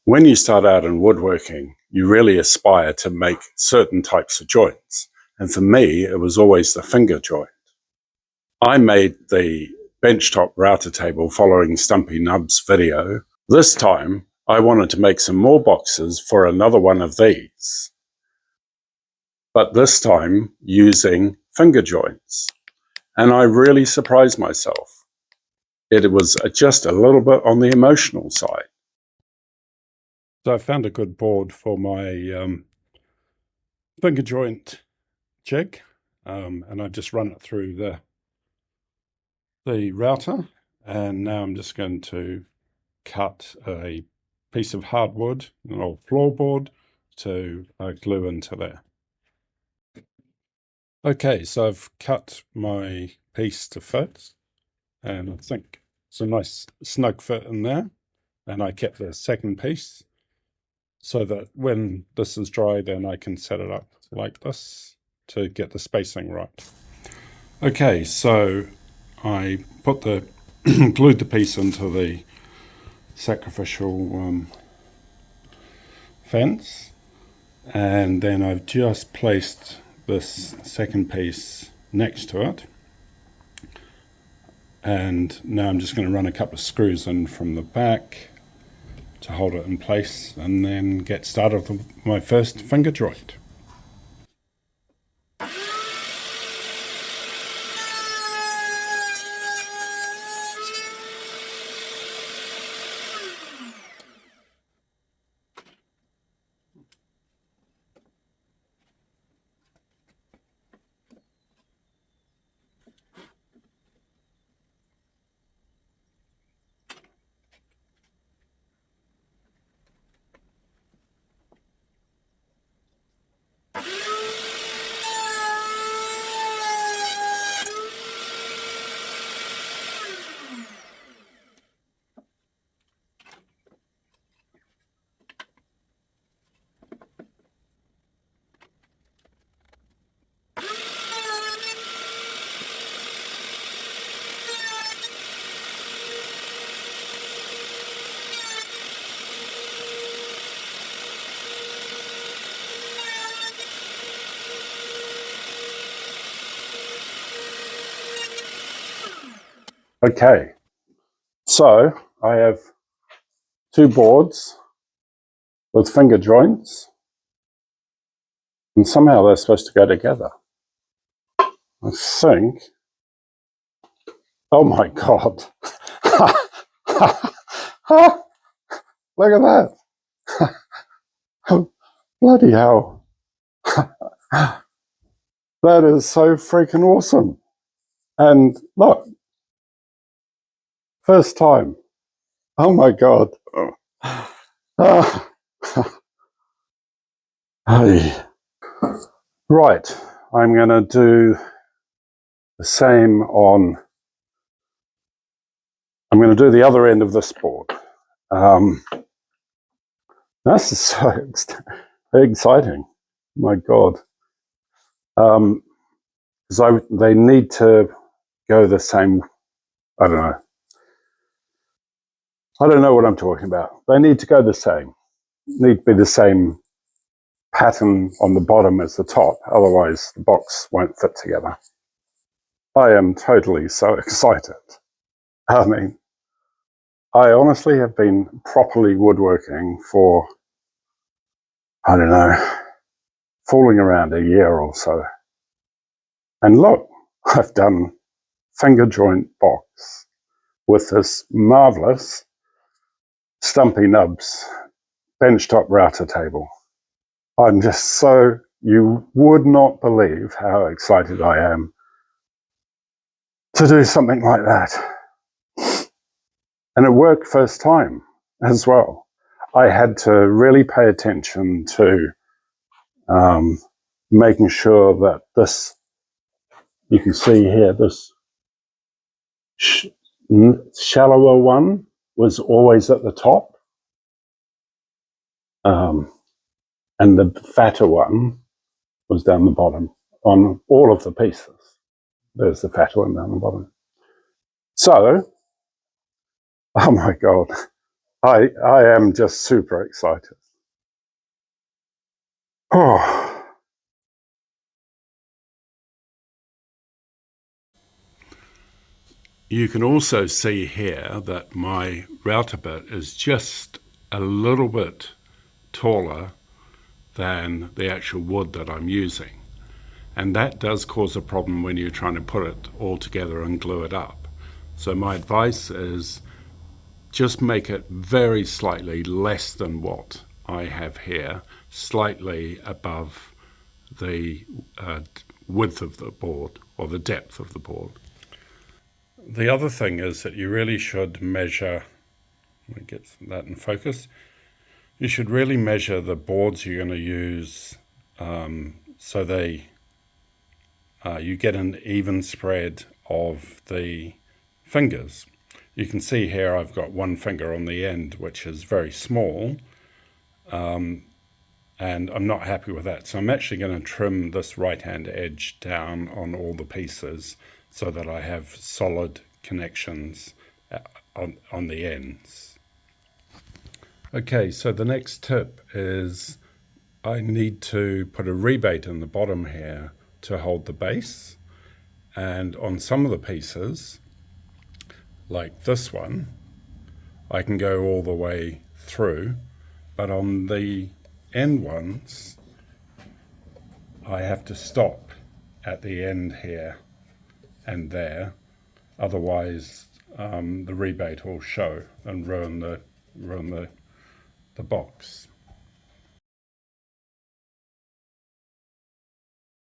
When you start out in woodworking, you really aspire to make certain types of joints. And for me, it was always the finger joint. I made the benchtop router table following Stumpy Nubs' video. This time, I wanted to make some more boxes for another one of these, but this time using finger joints. And I really surprised myself. It was just a little bit on the emotional side. So I found a good board for my finger joint jig, and I just run it through the router, and now I'm just going to cut a piece of hardwood, an old floorboard, to glue into there. Okay, so I've cut my piece to fit, and I think it's a nice snug fit in there. And I kept the second piece so that when this is dry, then I can set it up like this to get the spacing right. Okay, so I put glued the piece into the sacrificial fence, and then I've just placed this second piece next to it, and now I'm just going to run a couple of screws in from the back to hold it in place and then get started with my first finger joint. Okay, so I have two boards with finger joints, and somehow they're supposed to go together. I think. Oh my God. Look at that. Bloody hell. That is so freaking awesome. And look, first time. Oh my God. Hey. Right, I'm going to do the same on, I'm going to do the other end of this board. This is so exciting. My God. Because they need to go the same, I don't know. I don't know what I'm talking about. They need to go the same. Need to be the same pattern on the bottom as the top. Otherwise, the box won't fit together. I am totally so excited. I mean, I honestly have been properly woodworking for, I don't know, fooling around a year or so. And look, I've done finger joint box with this marvelous Stumpy Nubs benchtop router table. I'm just so, you would not believe how excited I am to do something like that. And it worked first time as well. I had to really pay attention to making sure that this, you can see here, this shallower one was always at the top. And the fatter one was down the bottom on all of the pieces. There's the fatter one down the bottom. So, oh my God, I am just super excited. Oh. You can also see here that my router bit is just a little bit taller than the actual wood that I'm using. And that does cause a problem when you're trying to put it all together and glue it up. So my advice is just make it very slightly less than what I have here, slightly above the width of the board or the depth of the board. The other thing is that you really should measure, let me get that in focus, you should really measure the boards you're going to use so you get an even spread of the fingers. You can see here I've got one finger on the end, which is very small, and I'm not happy with that. So I'm actually going to trim this right-hand edge down on all the pieces so that I have solid connections on the ends. Okay, so the next tip is I need to put a rebate in the bottom here to hold the base. And on some of the pieces, like this one, I can go all the way through, but on the end ones, I have to stop at the end here and there. Otherwise, the rebate will show and ruin the box.